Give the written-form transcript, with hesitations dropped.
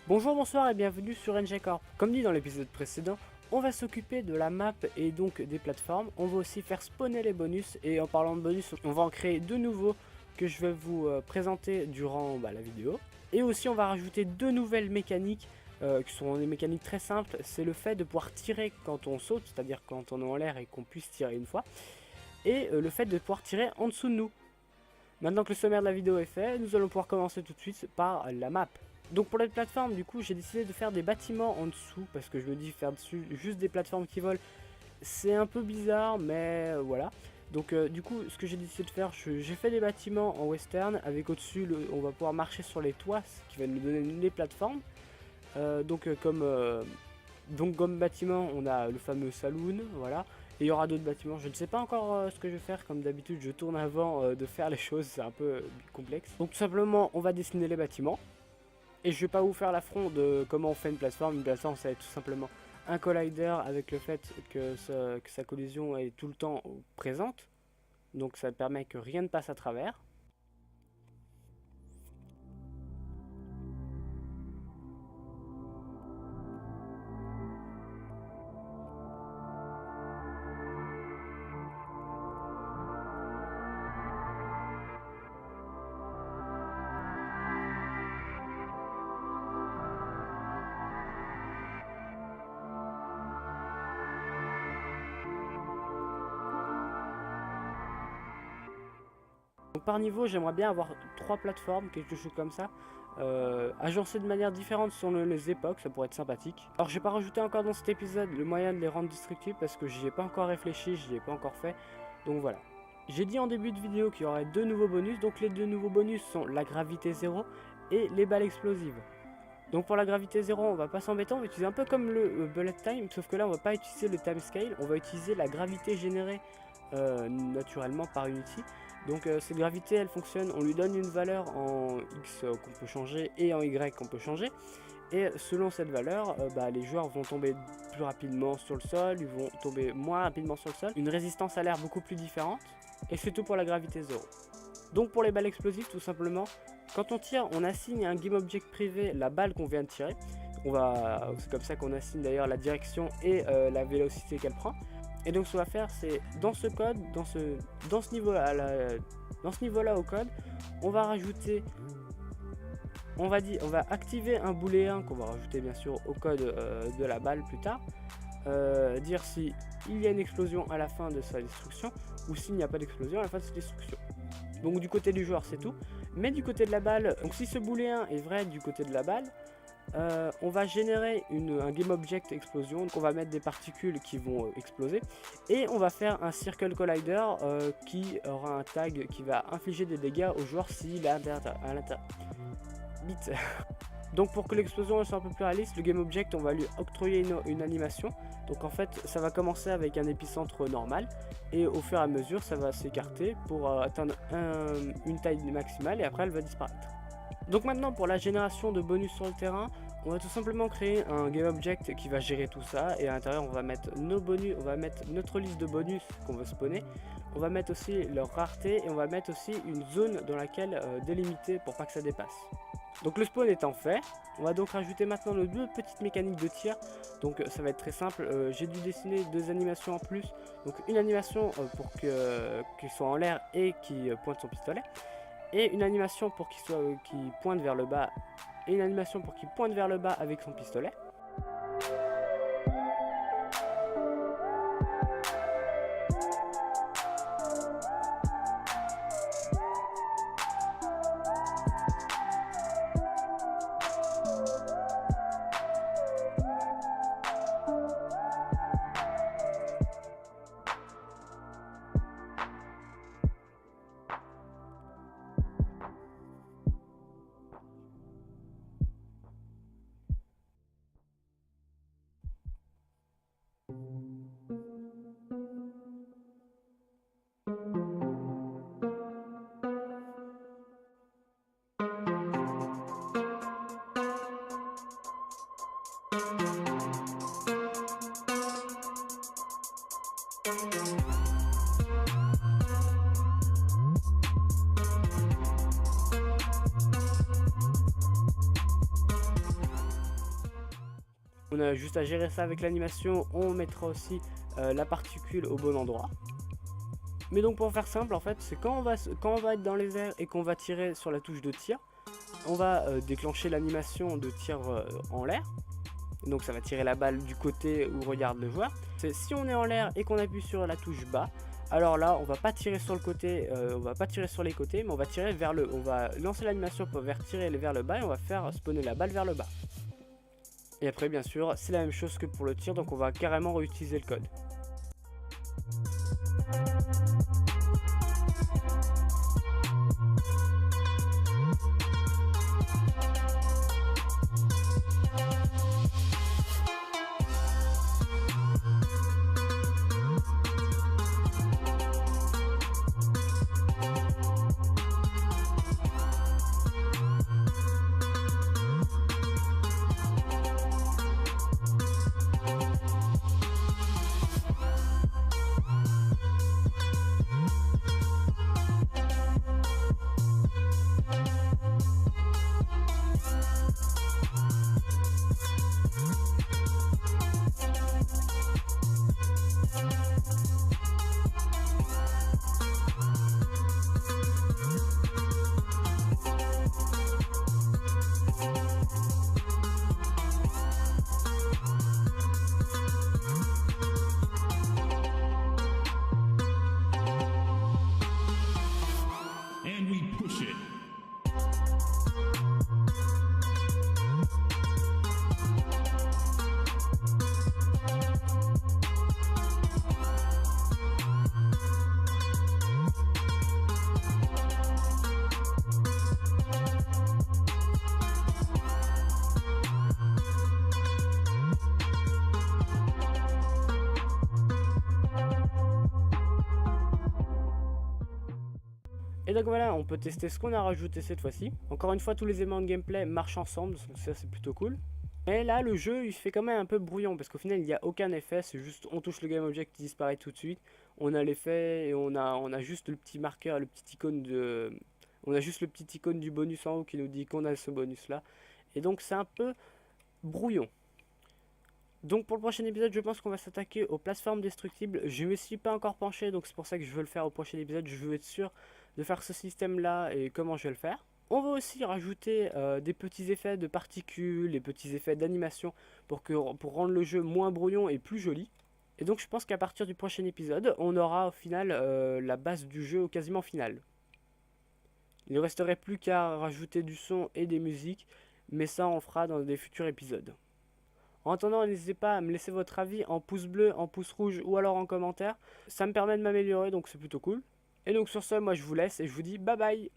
Bonjour, bonsoir et bienvenue sur NG Corp. Comme dit dans l'épisode précédent, on va s'occuper de la map et donc des plateformes. On va aussi faire spawner les bonus et en parlant de bonus, on va en créer deux nouveaux que je vais vous présenter durant la vidéo. Et aussi on va rajouter deux nouvelles mécaniques qui sont des mécaniques très simples. C'est le fait de pouvoir tirer quand on saute, c'est-à-dire quand on est en l'air et qu'on puisse tirer une fois. Et le fait de pouvoir tirer en dessous de nous. Maintenant que le sommaire de la vidéo est fait, nous allons pouvoir commencer tout de suite par la map. Donc pour les plateformes, du coup, j'ai décidé de faire des bâtiments en dessous, parce que je me dis faire dessus juste des plateformes qui volent, c'est un peu bizarre, mais voilà. Donc du coup, ce que j'ai décidé de faire, j'ai fait des bâtiments en western, avec au-dessus, on va pouvoir marcher sur les toits, ce qui va nous donner les plateformes. Comme bâtiment, on a le fameux saloon, voilà. Et il y aura d'autres bâtiments, je ne sais pas encore ce que je vais faire, comme d'habitude je tourne avant de faire les choses, c'est un peu complexe. Donc tout simplement, on va dessiner les bâtiments. Et je vais pas vous faire l'affront de comment on fait une plateforme. Une plateforme, ça va être tout simplement un collider avec le fait que sa collision est tout le temps présente. Donc ça permet que rien ne passe à travers. Donc par niveau, j'aimerais bien avoir 3 plateformes, quelque chose comme ça, agencées de manière différente selon les époques, ça pourrait être sympathique. Alors j'ai pas rajouté encore dans cet épisode le moyen de les rendre destructibles parce que j'y ai pas encore réfléchi, j'y ai pas encore fait, donc voilà. J'ai dit en début de vidéo qu'il y aurait deux nouveaux bonus, donc les deux nouveaux bonus sont la gravité 0 et les balles explosives. Donc pour la gravité 0, on va pas s'embêter, on va utiliser un peu comme le bullet time, sauf que là on va pas utiliser le time scale, on va utiliser la gravité générée naturellement par Unity. Donc cette gravité elle fonctionne, on lui donne une valeur en X qu'on peut changer et en Y qu'on peut changer. Et selon cette valeur, les joueurs vont tomber plus rapidement sur le sol, ils vont tomber moins rapidement sur le sol. Une résistance à l'air beaucoup plus différente. Et c'est tout pour la gravité 0. Donc pour les balles explosives, tout simplement, quand on tire, on assigne à un game object privé la balle qu'on vient de tirer. C'est comme ça qu'on assigne d'ailleurs la direction et la vélocité qu'elle prend. Et donc ce qu'on va faire, c'est dans ce code, dans ce niveau-là au code, on va rajouter, on va activer un booléen qu'on va rajouter bien sûr au code de la balle plus tard, dire si il y a une explosion à la fin de sa destruction ou s'il n'y a pas d'explosion à la fin de sa destruction. Donc du côté du joueur c'est tout, mais du côté de la balle, donc si ce booléen est vrai du côté de la balle, on va générer un game object explosion, donc on va mettre des particules qui vont exploser et on va faire un circle collider qui aura un tag qui va infliger des dégâts au joueur s'il est à l'intérieur. Bit. Donc pour que l'explosion soit un peu plus réaliste, le game object on va lui octroyer une animation. Donc en fait ça va commencer avec un épicentre normal et au fur et à mesure ça va s'écarter pour atteindre une taille maximale et après elle va disparaître. Donc maintenant pour la génération de bonus sur le terrain, on va tout simplement créer un game object qui va gérer tout ça et à l'intérieur on va mettre nos bonus, on va mettre notre liste de bonus qu'on veut spawner, on va mettre aussi leur rareté et on va mettre aussi une zone dans laquelle délimiter pour pas que ça dépasse. Donc le spawn étant fait, on va donc rajouter maintenant nos deux petites mécaniques de tir. Donc ça va être très simple, j'ai dû dessiner deux animations en plus, donc une animation pour qu'il soit en l'air et qui pointe son pistolet. Et une animation pour qu'il pointe vers le bas et une animation pour qu'il pointe vers le bas avec son pistolet. on a juste à gérer ça avec l'animation. On mettra aussi la particule au bon endroit. Mais donc pour faire simple, en fait, c'est quand on va être dans les airs et qu'on va tirer sur la touche de tir, on va déclencher l'animation de tir en l'air. Donc ça va tirer la balle du côté où regarde le joueur. Si on est en l'air et qu'on appuie sur la touche bas, alors là on va pas tirer sur le côté, on va pas tirer sur les côtés, mais on va tirer vers le, on va lancer l'animation pour tirer vers le bas et on va faire spawner la balle vers le bas. Et après bien sûr c'est la même chose que pour le tir, donc on va carrément réutiliser le code. Et donc voilà, on peut tester ce qu'on a rajouté cette fois-ci. Encore une fois, tous les éléments de gameplay marchent ensemble, donc ça c'est plutôt cool. Mais là, le jeu, il fait quand même un peu brouillon, parce qu'au final, il n'y a aucun effet, c'est juste, on touche le game object qui disparaît tout de suite. On a l'effet, et on a juste le petit marqueur, le petit icône de... On a juste le petit icône du bonus en haut qui nous dit qu'on a ce bonus-là. Et donc c'est un peu brouillon. Donc pour le prochain épisode, je pense qu'on va s'attaquer aux plateformes destructibles. Je ne me suis pas encore penché, donc c'est pour ça que je veux le faire au prochain épisode. Je veux être sûr de faire ce système là et comment je vais le faire. On va aussi rajouter des petits effets de particules, des petits effets d'animation pour rendre le jeu moins brouillon et plus joli. Et donc je pense qu'à partir du prochain épisode, on aura au final la base du jeu quasiment finale. Il ne resterait plus qu'à rajouter du son et des musiques, mais ça on le fera dans des futurs épisodes. En attendant, n'hésitez pas à me laisser votre avis en pouce bleu, en pouce rouge ou alors en commentaire. Ça me permet de m'améliorer, donc c'est plutôt cool. Et donc sur ce, moi je vous laisse et je vous dis bye bye.